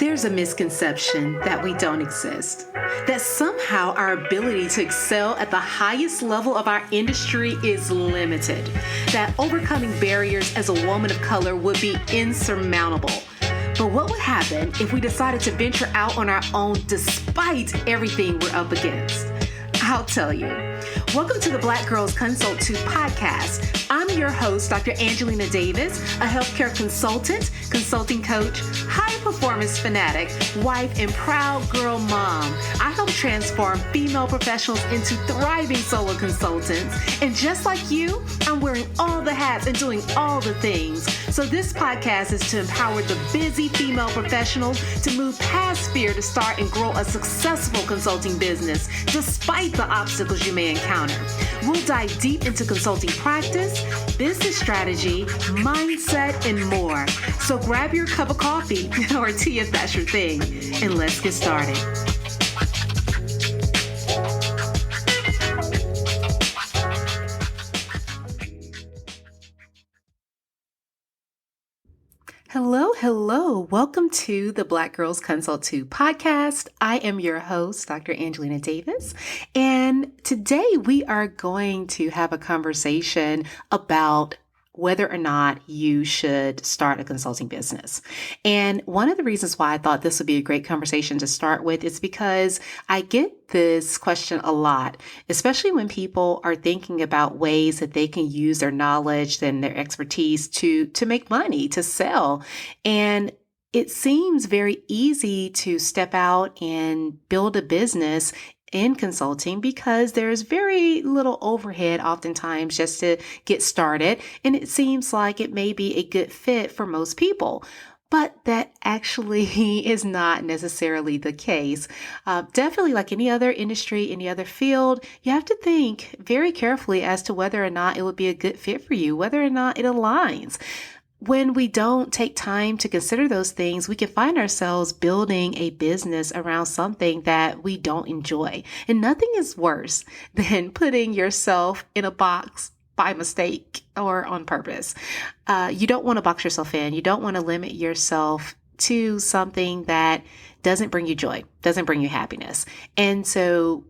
There's a misconception that we don't exist, that somehow our ability to excel at the highest level of our industry is limited, that overcoming barriers as a woman of color would be insurmountable. But what would happen if we decided to venture out on our own despite everything we're up against? I'll tell you. Welcome to the Black Girls Consult 2 podcast. I'm your host, Dr. Angelina Davis, a healthcare consultant, consulting coach, high performance fanatic, wife, and proud girl mom. I help transform female professionals into thriving solo consultants. And just like you, I'm wearing all the hats and doing all the things. So this podcast is to empower the busy female professionals to move past fear to start and grow a successful consulting business, despite the obstacles you may encounter. We'll dive deep into consulting practice, business strategy, mindset, and more. So grab your cup of coffee or tea if that's your thing, and let's get started. Hello. Welcome to the Black Girls Consult 2 podcast. I am your host, Dr. Angelina Davis, and today we are going to have a conversation about whether or not you should start a consulting business. And one of the reasons why I thought this would be a great conversation to start with is because I get this question a lot, especially when people are thinking about ways that they can use their knowledge and their expertise to make money, to sell. And it seems very easy to step out and build a business in consulting because there's very little overhead oftentimes just to get started. And it seems like it may be a good fit for most people. But that actually is not necessarily the case. Definitely like any other industry, any other field, you have to think very carefully as to whether or not it would be a good fit for you, whether or not it aligns. When we don't take time to consider those things, we can find ourselves building a business around something that we don't enjoy. And nothing is worse than putting yourself in a box by mistake or on purpose. You don't want to box yourself in. You don't want to limit yourself to something that doesn't bring you joy, doesn't bring you happiness. And so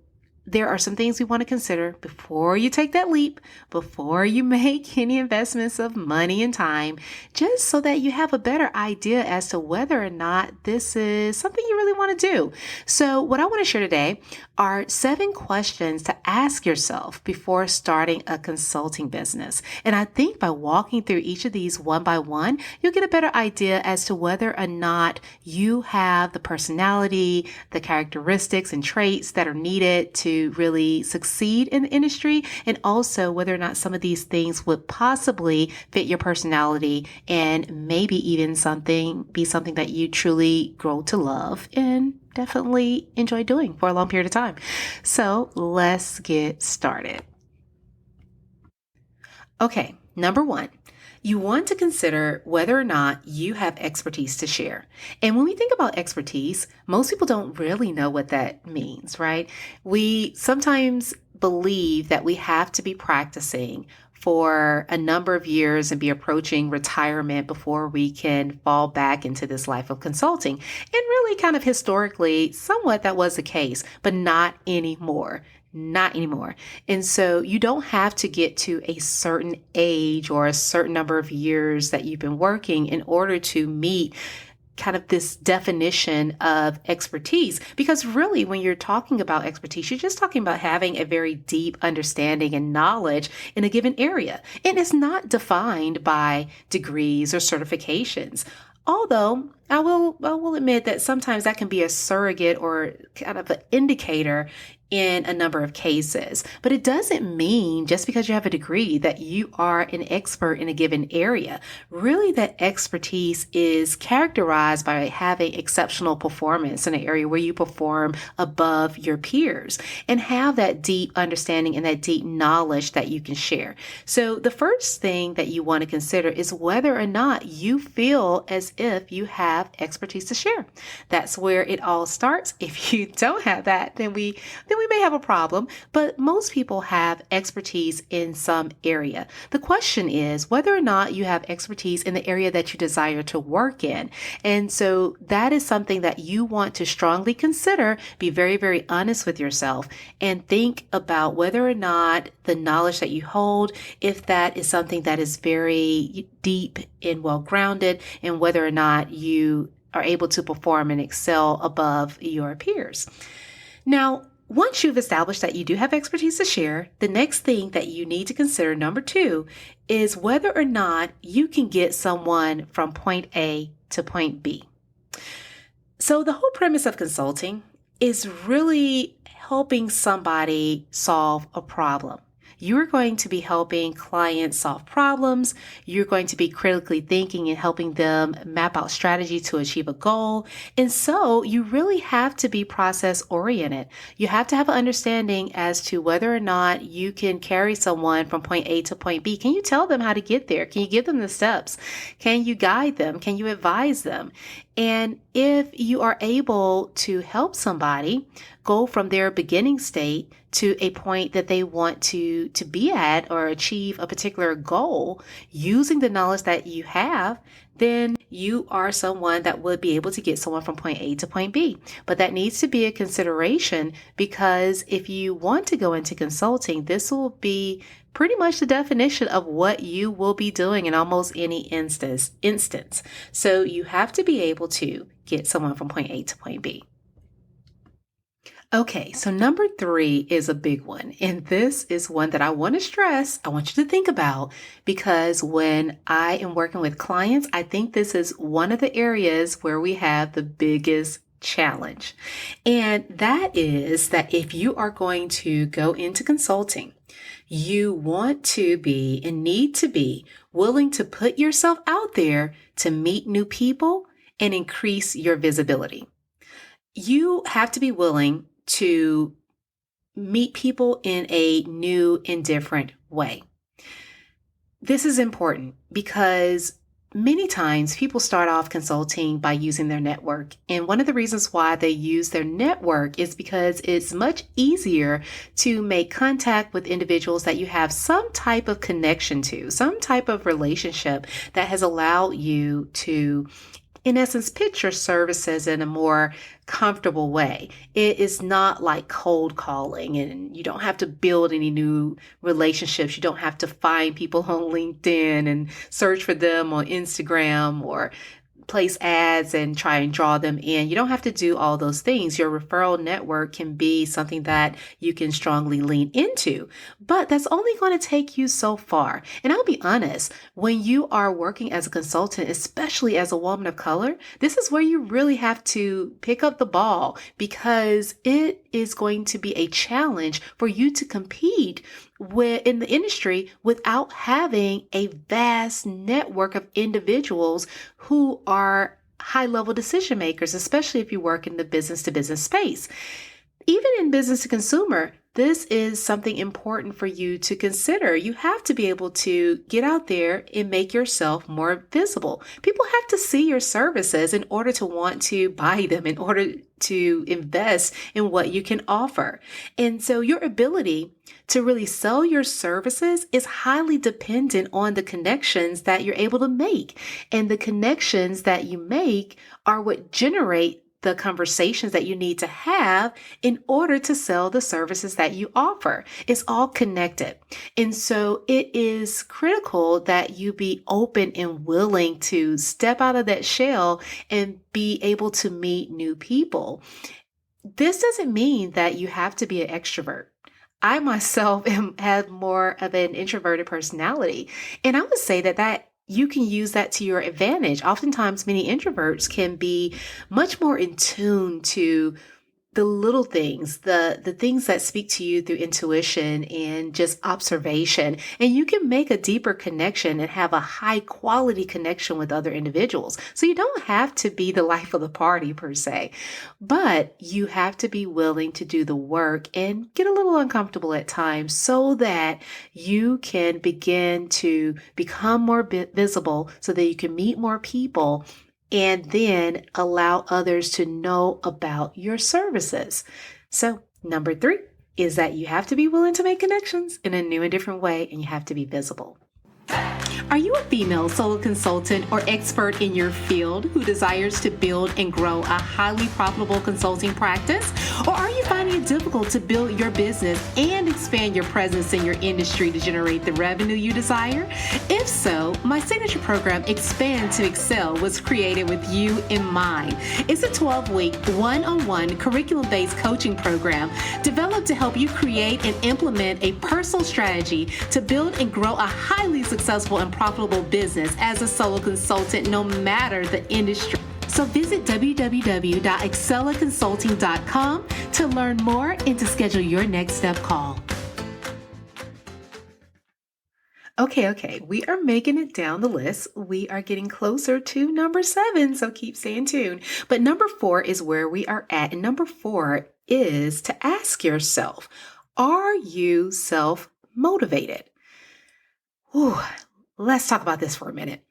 there are some things we want to consider before you take that leap, before you make any investments of money and time, just so that you have a better idea as to whether or not this is something you really want to do. So what I want to share today are 7 questions to ask yourself before starting a consulting business. And I think by walking through each of these one by one, you'll get a better idea as to whether or not you have the personality, the characteristics and traits that are needed to really succeed in the industry, and also whether or not some of these things would possibly fit your personality and maybe even be something that you truly grow to love and definitely enjoy doing for a long period of time. So let's get started. Okay, number 1. You want to consider whether or not you have expertise to share. And when we think about expertise, most people don't really know what that means, right? We sometimes believe that we have to be practicing for a number of years and be approaching retirement before we can fall back into this life of consulting. And really kind of historically, somewhat that was the case, but not anymore. Not anymore. And so you don't have to get to a certain age or a certain number of years that you've been working in order to meet kind of this definition of expertise. Because really, when you're talking about expertise, you're just talking about having a very deep understanding and knowledge in a given area. And it's not defined by degrees or certifications. Although I will admit that sometimes that can be a surrogate or kind of an indicator in a number of cases. But it doesn't mean just because you have a degree that you are an expert in a given area. Really, that expertise is characterized by having exceptional performance in an area where you perform above your peers and have that deep understanding and that deep knowledge that you can share. So the first thing that you want to consider is whether or not you feel as if you have expertise to share. That's where it all starts. If you don't have that, then we then we may have a problem, but most people have expertise in some area. The question is whether or not you have expertise in the area that you desire to work in. And so that is something that you want to strongly consider. Be very, very honest with yourself and think about whether or not the knowledge that you hold, if that is something that is very deep and well grounded, and whether or not you are able to perform and excel above your peers. Now, once you've established that you do have expertise to share, the next thing that you need to consider, number 2, is whether or not you can get someone from point A to point B. So the whole premise of consulting is really helping somebody solve a problem. You're going to be helping clients solve problems. You're going to be critically thinking and helping them map out strategy to achieve a goal. And so you really have to be process oriented. You have to have an understanding as to whether or not you can carry someone from point A to point B. Can you tell them how to get there? Can you give them the steps? Can you guide them? Can you advise them? And if you are able to help somebody go from their beginning state to a point that they want to be at or achieve a particular goal using the knowledge that you have, then you are someone that would be able to get someone from point A to point B. But that needs to be a consideration, because if you want to go into consulting, this will be pretty much the definition of what you will be doing in almost any instance. So you have to be able to get someone from point A to point B. Okay, so number 3 is a big one. And this is one that I want to stress. I want you to think about, because when I am working with clients, I think this is one of the areas where we have the biggest challenge. And that is that if you are going to go into consulting, you want to be and need to be willing to put yourself out there to meet new people and increase your visibility. You have to be willing to meet people in a new and different way. This is important because many times people start off consulting by using their network. And one of the reasons why they use their network is because it's much easier to make contact with individuals that you have some type of connection to, some type of relationship that has allowed you to, in essence, pitch your services in a more comfortable way. It is not like cold calling, and you don't have to build any new relationships. You don't have to find people on LinkedIn and search for them on Instagram or place ads and try and draw them in. You don't have to do all those things. Your referral network can be something that you can strongly lean into, but that's only going to take you so far. And I'll be honest, when you are working as a consultant, especially as a woman of color, this is where you really have to pick up the ball, because it is going to be a challenge for you to compete in the industry without having a vast network of individuals who are high-level decision makers, especially if you work in the business-to-business space. Even in business to consumer, this is something important for you to consider. You have to be able to get out there and make yourself more visible. People have to see your services in order to want to buy them, in order to invest in what you can offer. And so your ability to really sell your services is highly dependent on the connections that you're able to make. And the connections that you make are what generate the conversations that you need to have in order to sell the services that you offer. It's all connected. And so it is critical that you be open and willing to step out of that shell and be able to meet new people. This doesn't mean that you have to be an extrovert. I myself have more of an introverted personality. And I would say that you can use that to your advantage. Oftentimes, many introverts can be much more in tune to the little things, the things that speak to you through intuition and just observation. And you can make a deeper connection and have a high quality connection with other individuals. So you don't have to be the life of the party per se, but you have to be willing to do the work and get a little uncomfortable at times so that you can begin to become more visible, so that you can meet more people and then allow others to know about your services. So number 3, is that you have to be willing to make connections in a new and different way, and you have to be visible. Are you a female solo consultant or expert in your field who desires to build and grow a highly profitable consulting practice? Or are you finding it difficult to build your business and expand your presence in your industry to generate the revenue you desire? If so, my signature program, Expand to Excel, was created with you in mind. It's a 12-week, one-on-one curriculum-based coaching program developed to help you create and implement a personal strategy to build and grow a highly successful and profitable business as a solo consultant, no matter the industry. So visit www.excellaconsulting.com to learn more and to schedule your next step call. Okay, we are making it down the list. We are getting closer to number 7, so keep staying tuned. But number 4 is where we are at. And number 4 is to ask yourself, are you self-motivated? Ooh, let's talk about this for a minute.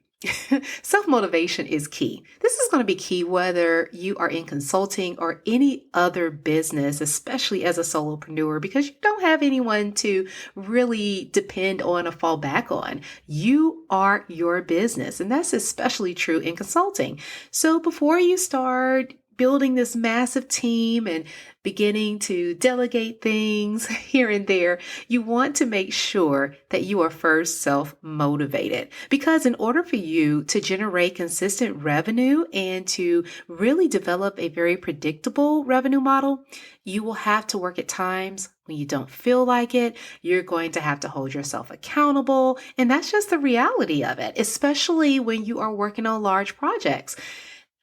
Self-motivation is key. This is going to be key whether you are in consulting or any other business, especially as a solopreneur, because you don't have anyone to really depend on or fall back on. You are your business, and that's especially true in consulting. So before you start building this massive team and beginning to delegate things here and there, you want to make sure that you are first self-motivated. Because in order for you to generate consistent revenue and to really develop a very predictable revenue model, you will have to work at times when you don't feel like it. You're going to have to hold yourself accountable. And that's just the reality of it, especially when you are working on large projects.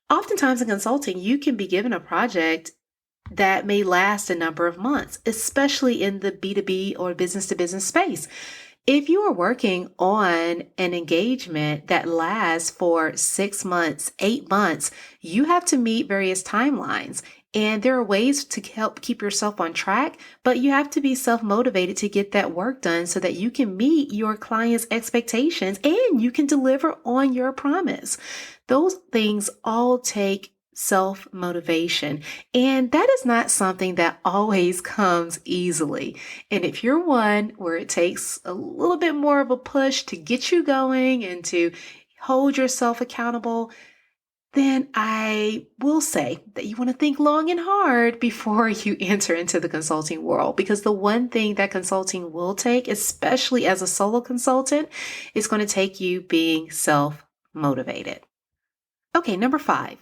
Oftentimes in consulting, you can be given a project that may last a number of months, especially in the B2B or business to business space. If you are working on an engagement that lasts for 6 months, 8 months, you have to meet various timelines. And there are ways to help keep yourself on track, but you have to be self-motivated to get that work done so that you can meet your client's expectations and you can deliver on your promise. Those things all take self-motivation, and that is not something that always comes easily. And if you're one where it takes a little bit more of a push to get you going and to hold yourself accountable, then I will say that you want to think long and hard before you enter into the consulting world, because the one thing that consulting will take, especially as a solo consultant, is going to take you being self-motivated. Okay, number 5,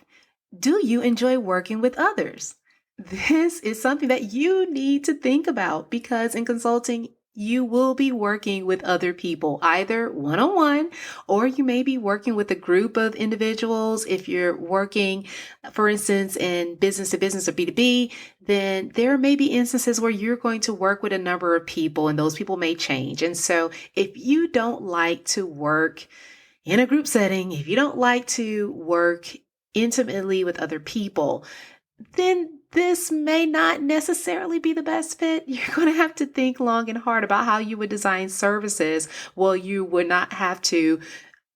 do you enjoy working with others? This is something that you need to think about, because in consulting, you will be working with other people, either one-on-one, or you may be working with a group of individuals. If you're working, for instance, in business to business or B2B, then there may be instances where you're going to work with a number of people, and those people may change. And so if you don't like to work in a group setting, if you don't like to work intimately with other people, then this may not necessarily be the best fit. You're going to have to think long and hard about how you would design services. Well, you would not have to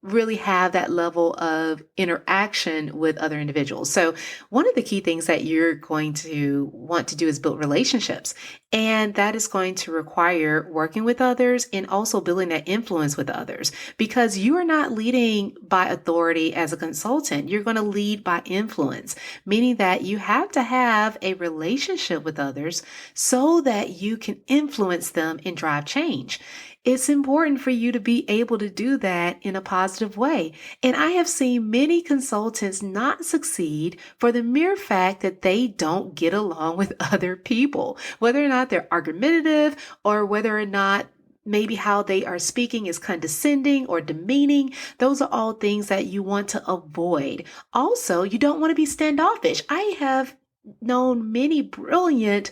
really have that level of interaction with other individuals. So one of the key things that you're going to want to do is build relationships. And that is going to require working with others and also building that influence with others, because you are not leading by authority as a consultant. You're going to lead by influence, meaning that you have to have a relationship with others so that you can influence them and drive change. It's important for you to be able to do that in a positive way. And I have seen many consultants not succeed for the mere fact that they don't get along with other people, whether or not they're argumentative or whether or not maybe how they are speaking is condescending or demeaning. Those are all things that you want to avoid. Also, you don't want to be standoffish. I have known many brilliant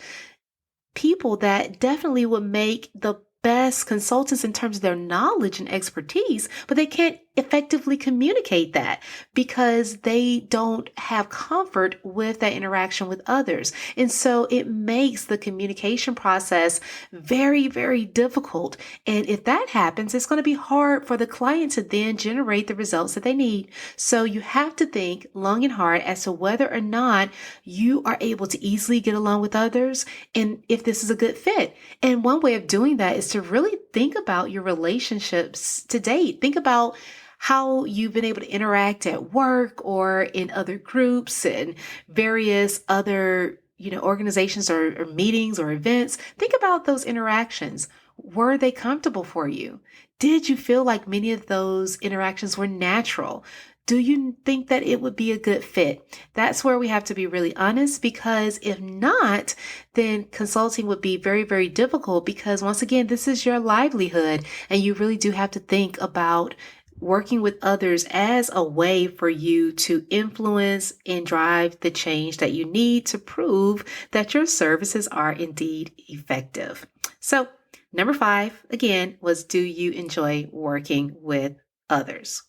people that definitely would make the best consultants in terms of their knowledge and expertise, but they can't effectively communicate that because they don't have comfort with that interaction with others. And so it makes the communication process very, very difficult. And if that happens, it's going to be hard for the client to then generate the results that they need. So you have to think long and hard as to whether or not you are able to easily get along with others and if this is a good fit. And one way of doing that is to really think about your relationships to date. Think about how you've been able to interact at work or in other groups and various other, organizations or meetings or events. Think about those interactions. Were they comfortable for you? Did you feel like many of those interactions were natural? Do you think that it would be a good fit? That's where we have to be really honest, because if not, then consulting would be very, very difficult because once again, this is your livelihood and you really do have to think about working with others as a way for you to influence and drive the change that you need to prove that your services are indeed effective. So, number 5, again, was do you enjoy working with others?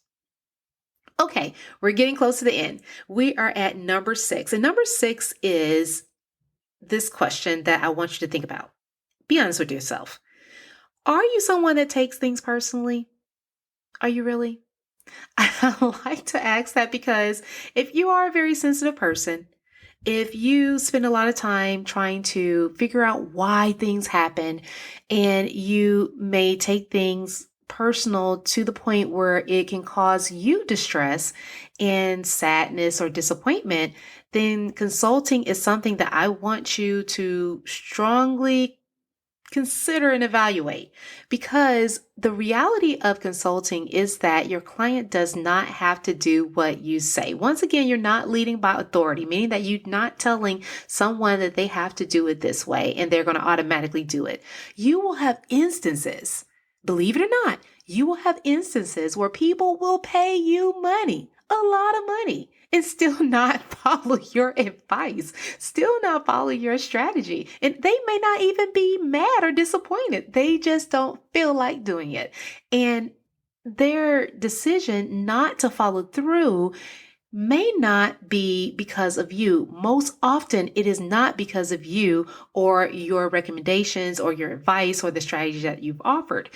Okay, we're getting close to the end. We are at number 6. And number 6 is this question that I want you to think about. Be honest with yourself. Are you someone that takes things personally? Are you really? I like to ask that because if you are a very sensitive person, if you spend a lot of time trying to figure out why things happen and you may take things personal to the point where it can cause you distress and sadness or disappointment, then consulting is something that I want you to strongly consider and evaluate, because the reality of consulting is that your client does not have to do what you say. Once again, you're not leading by authority, meaning that you're not telling someone that they have to do it this way and they're going to automatically do it. You will have instances, believe it or not, you will have instances where people will pay you money, a lot of money, and still not follow your advice, still not follow your strategy. And they may not even be mad or disappointed. They just don't feel like doing it. And their decision not to follow through may not be because of you. Most often it is not because of you or your recommendations or your advice or the strategy that you've offered.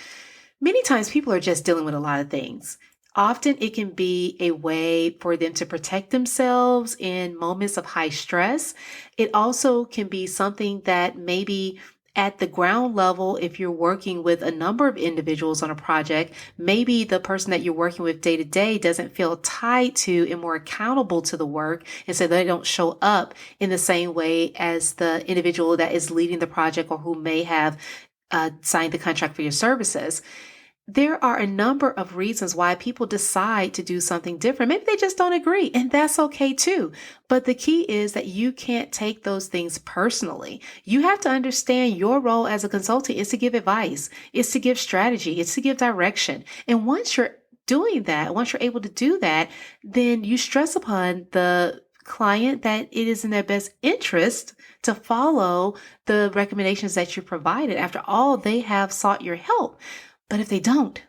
Many times people are just dealing with a lot of things. Often it can be a way for them to protect themselves in moments of high stress. It also can be something that maybe at the ground level, if you're working with a number of individuals on a project, maybe the person that you're working with day to day doesn't feel tied to and more accountable to the work. And so they don't show up in the same way as the individual that is leading the project or who may have signed the contract for your services. There are a number of reasons why people decide to do something different. Maybe they just don't agree, and that's okay too. But the key is that you can't take those things personally. You have to understand your role as a consultant is to give advice, is to give strategy, it's to give direction. And once you're doing that, once you're able to do that, then you stress upon the client that it is in their best interest to follow the recommendations that you provided. After all, they have sought your help. But if they don't,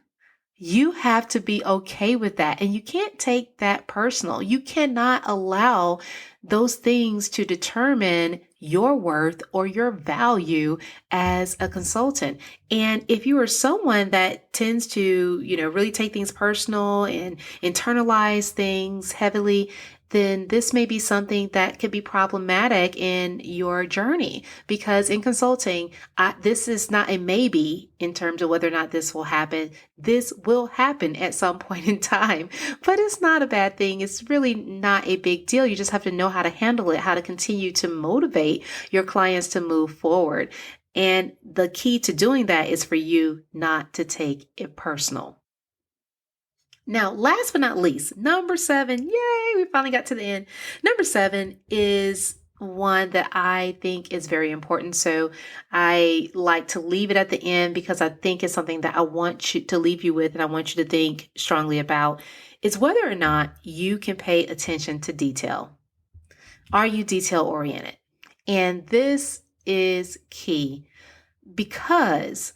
you have to be okay with that. And you can't take that personal. You cannot allow those things to determine your worth or your value as a consultant. And if you are someone that tends to, really take things personal and internalize things heavily, then this may be something that could be problematic in your journey. Because in consulting, this is not a maybe in terms of whether or not this will happen. This will happen at some point in time, but it's not a bad thing. It's really not a big deal. You just have to know how to handle it, how to continue to motivate your clients to move forward. And the key to doing that is for you not to take it personal. Now, last but not least, number 7, yay, we finally got to the end. Number 7 is one that I think is very important. So I like to leave it at the end because I think it's something that I want you to leave you with and I want you to think strongly about, is whether or not you can pay attention to detail. Are you detail oriented? And this is key because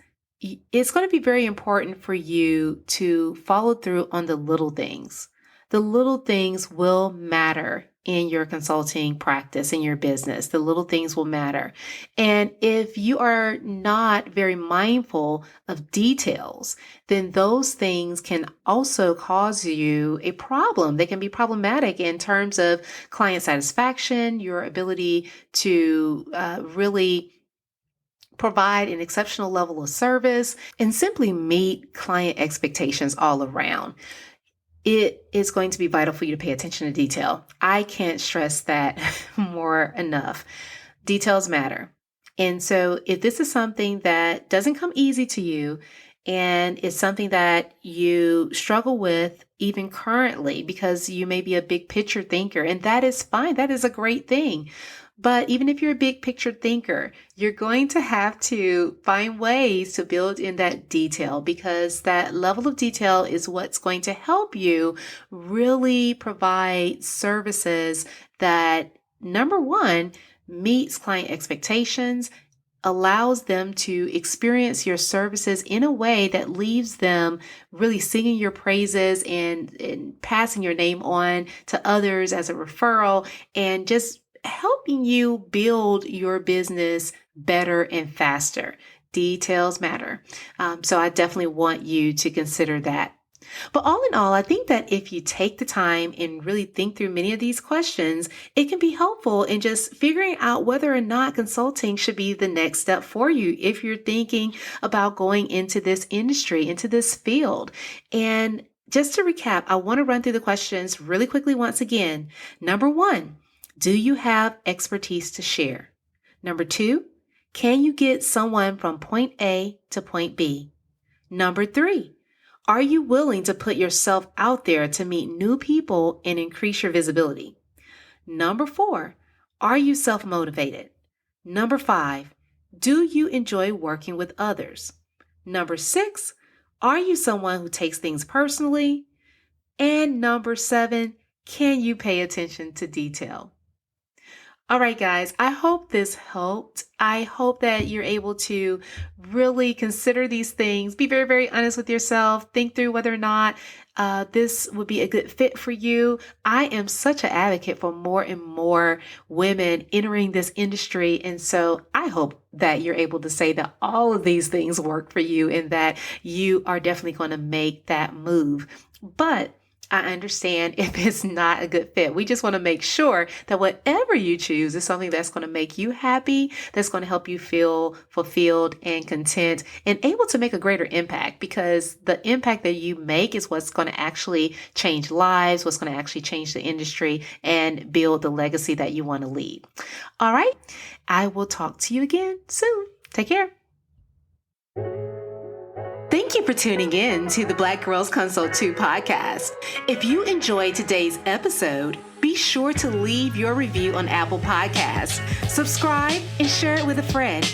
it's going to be very important for you to follow through on the little things. The little things will matter in your consulting practice, in your business. The little things will matter. And if you are not very mindful of details, then those things can also cause you a problem. They can be problematic in terms of client satisfaction, your ability to really provide an exceptional level of service, and simply meet client expectations all around. It is going to be vital for you to pay attention to detail. I can't stress that more enough. Details matter. And so if this is something that doesn't come easy to you, and it's something that you struggle with even currently because you may be a big picture thinker, and that is fine. That is a great thing. But even if you're a big picture thinker, you're going to have to find ways to build in that detail, because that level of detail is what's going to help you really provide services that, number one, meets client expectations, allows them to experience your services in a way that leaves them really singing your praises and passing your name on to others as a referral, and just helping you build your business better and faster. Details matter. So I definitely want you to consider that. But all in all, I think that if you take the time and really think through many of these questions, it can be helpful in just figuring out whether or not consulting should be the next step for you if you're thinking about going into this industry, into this field. And just to recap, I want to run through the questions really quickly once again. Number one, do you have expertise to share? Number two, can you get someone from point A to point B? Number three, are you willing to put yourself out there to meet new people and increase your visibility? Number four, are you self-motivated? Number five, do you enjoy working with others? Number six, are you someone who takes things personally? And number seven, can you pay attention to detail? All right, guys, I hope this helped. I hope that you're able to really consider these things. Be very, very honest with yourself. Think through whether or not this would be a good fit for you. I am such an advocate for more and more women entering this industry. And so I hope that you're able to say that all of these things work for you and that you are definitely going to make that move. But I understand if it's not a good fit. We just want to make sure that whatever you choose is something that's going to make you happy, that's going to help you feel fulfilled and content and able to make a greater impact, because the impact that you make is what's going to actually change lives, what's going to actually change the industry and build the legacy that you want to leave. All right. I will talk to you again soon. Take care. Thank you for tuning in to the Black Girls Consult 2 podcast. If you enjoyed today's episode, be sure to leave your review on Apple Podcasts, subscribe, and share it with a friend.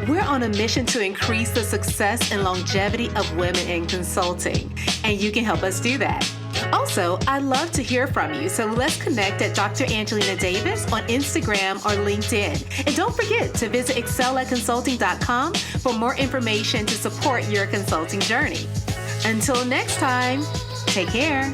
We're on a mission to increase the success and longevity of women in consulting, and you can help us do that. Also, I'd love to hear from you, so let's connect at Dr. Angelina Davis on Instagram or LinkedIn. And don't forget to visit excelatconsulting.com for more information to support your consulting journey. Until next time, take care.